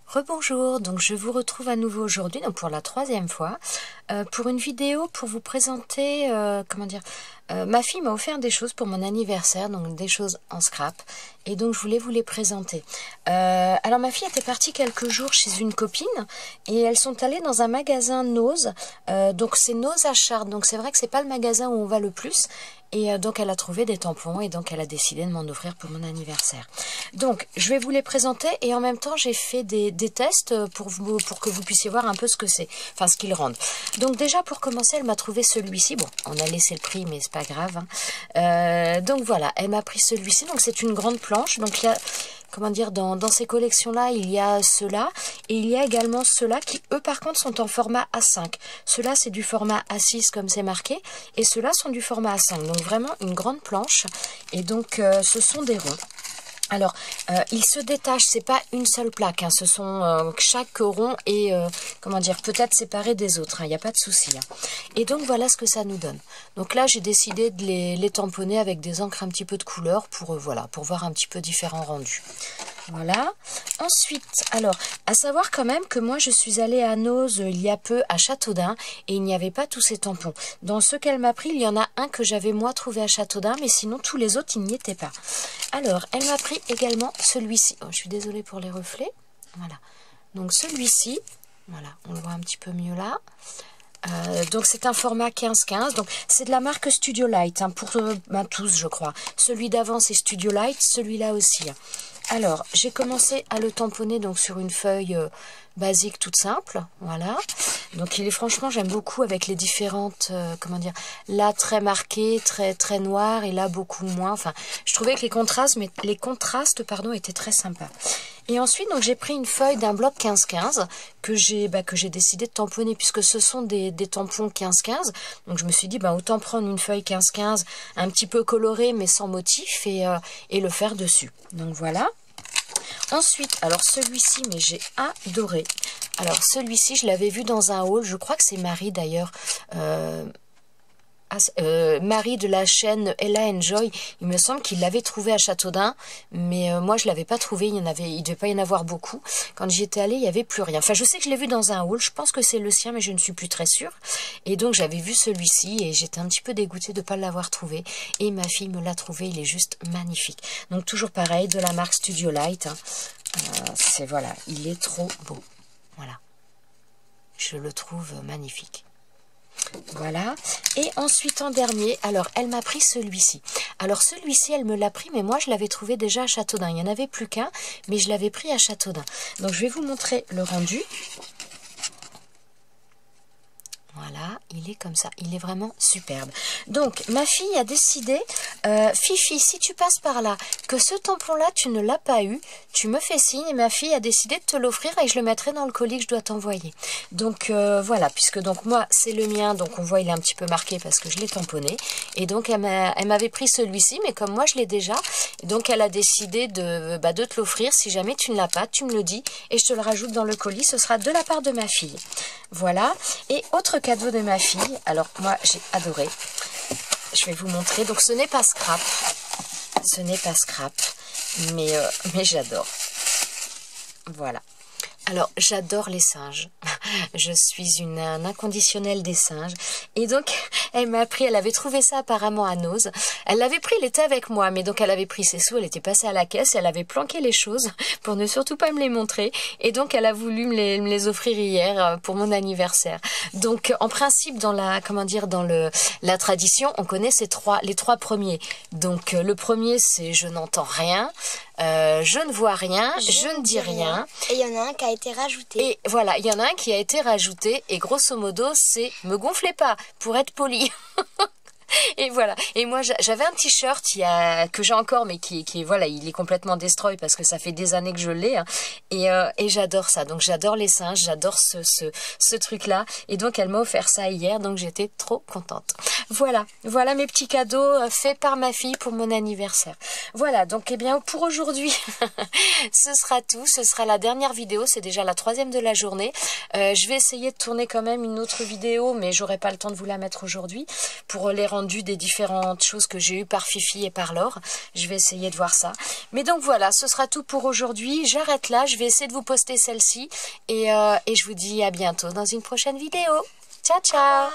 Rebonjour, donc je vous retrouve à nouveau aujourd'hui, donc pour la troisième fois, pour une vidéo pour vous présenter, ma fille m'a offert des choses pour mon anniversaire, donc des choses en scrap, et donc je voulais vous les présenter. Alors ma fille était partie quelques jours chez une copine, et elles sont allées dans un magasin Nose, donc c'est Nose à Chartres, donc c'est vrai que c'est pas le magasin où on va le plus, et donc elle a trouvé des tampons, et donc elle a décidé de m'en offrir pour mon anniversaire. Donc je vais vous les présenter, et en même temps j'ai fait des tests pour que vous puissiez voir un peu ce que c'est, enfin ce qu'ils rendent. Donc déjà pour commencer, elle m'a trouvé celui-ci. Bon, on a laissé le prix, mais c'est pas grave. Hein. Donc voilà, elle m'a pris celui-ci. Donc c'est une grande planche. Donc il y a, comment dire, dans ces collections-là, il y a ceux-là. Et il y a également ceux-là qui, eux, par contre, sont en format A5. Ceux-là, c'est du format A6 comme c'est marqué. Et ceux-là sont du format A5. Donc vraiment une grande planche. Et donc ce sont des ronds. Alors, ils se détachent, c'est pas une seule plaque, hein, ce sont chaque rond est, peut-être séparé des autres, il n'y a pas de souci. Hein. Et donc, voilà ce que ça nous donne. Donc là, j'ai décidé de les tamponner avec des encres un petit peu de couleur pour voir un petit peu différents rendus. Voilà. Ensuite, alors, à savoir quand même que moi, je suis allée à Nose il y a peu à Châteaudun et il n'y avait pas tous ces tampons. Dans ceux qu'elle m'a pris, il y en a un que j'avais moi trouvé à Châteaudun, mais sinon, tous les autres, ils n'y étaient pas. Alors, elle m'a pris également celui-ci. Oh, je suis désolée pour les reflets. Voilà. Donc, celui-ci, voilà, on le voit un petit peu mieux là. Donc c'est un format 15-15, donc c'est de la marque Studio Light, hein, pour tous je crois. Celui d'avant c'est Studio Light, celui-là aussi. Hein. Alors j'ai commencé à le tamponner donc sur une feuille basique toute simple, voilà. Donc il est franchement, j'aime beaucoup avec les différentes, là très marqué, très noir et là beaucoup moins. Enfin, je trouvais que les contrastes étaient très sympas. Et ensuite, donc j'ai pris une feuille d'un bloc 15-15 que j'ai décidé de tamponner puisque ce sont des tampons 15-15. Donc je me suis dit, autant prendre une feuille 15-15 un petit peu colorée mais sans motif et le faire dessus. Donc voilà. Ensuite, alors celui-ci, mais j'ai adoré. Alors celui-ci, je l'avais vu dans un haul, je crois que c'est Marie d'ailleurs. Marie de la chaîne Ella Enjoy, il me semble qu'il l'avait trouvé à Châteaudun, mais moi je l'avais pas trouvé, il devait pas y en avoir beaucoup. Quand j'y étais allée, il n'y avait plus rien. Enfin, je sais que je l'ai vu dans un haul, je pense que c'est le sien, mais je ne suis plus très sûre. Et donc j'avais vu celui-ci et j'étais un petit peu dégoûtée de ne pas l'avoir trouvé. Et ma fille me l'a trouvé, il est juste magnifique. Donc toujours pareil, de la marque Studio Light. Hein. Voilà, il est trop beau. Voilà, je le trouve magnifique. Voilà, et ensuite en dernier, alors elle m'a pris celui-ci. Alors celui-ci, elle me l'a pris, mais moi je l'avais trouvé déjà à Châteaudun. Il n'y en avait plus qu'un, mais je l'avais pris à Châteaudun. Donc je vais vous montrer le rendu. Voilà, il est comme ça, il est vraiment superbe. Donc, ma fille a décidé, Fifi, si tu passes par là, que ce tampon-là, tu ne l'as pas eu, tu me fais signe et ma fille a décidé de te l'offrir et je le mettrai dans le colis que je dois t'envoyer. Donc, voilà, puisque donc moi, c'est le mien, donc on voit, il est un petit peu marqué parce que je l'ai tamponné. Et donc, elle m'avait pris celui-ci, mais comme moi, je l'ai déjà, donc elle a décidé de te l'offrir. Si jamais tu ne l'as pas, tu me le dis et je te le rajoute dans le colis. Ce sera de la part de ma fille. Voilà, et autre cadeau de ma fille, alors moi j'ai adoré, je vais vous montrer, donc ce n'est pas scrap, mais j'adore, voilà. Alors, j'adore les singes. Je suis un inconditionnel des singes. Et donc, elle m'a pris, elle avait trouvé ça apparemment à Nose. Elle l'avait pris, elle était avec moi, mais donc elle avait pris ses sous, elle était passée à la caisse, elle avait planqué les choses pour ne surtout pas me les montrer. Et donc, elle a voulu me les offrir hier pour mon anniversaire. Donc, en principe, dans la tradition, on connaît les trois premiers. Donc, le premier, c'est je n'entends rien. Je ne vois rien, je ne dis rien. Et il y en a un qui a été rajouté. Et voilà, il y en a un qui a été rajouté. Et grosso modo, c'est « me gonflez pas » pour être poli. Et voilà. Et moi, j'avais un t-shirt que j'ai encore, mais qui voilà, il est complètement destroy parce que ça fait des années que je l'ai. Hein, et j'adore ça. Donc, j'adore les singes, j'adore ce truc-là. Et donc, elle m'a offert ça hier, donc j'étais trop contente. Voilà mes petits cadeaux faits par ma fille pour mon anniversaire. Voilà, donc, pour aujourd'hui, ce sera tout. Ce sera la dernière vidéo. C'est déjà la 3e de la journée. Je vais essayer de tourner quand même une autre vidéo, mais j'aurai pas le temps de vous la mettre aujourd'hui pour les rendre rendu des différentes choses que j'ai eues par Fifi et par Laure. Je vais essayer de voir ça. Mais donc voilà, ce sera tout pour aujourd'hui. J'arrête là, je vais essayer de vous poster celle-ci. Et je vous dis à bientôt dans une prochaine vidéo. Ciao, ciao!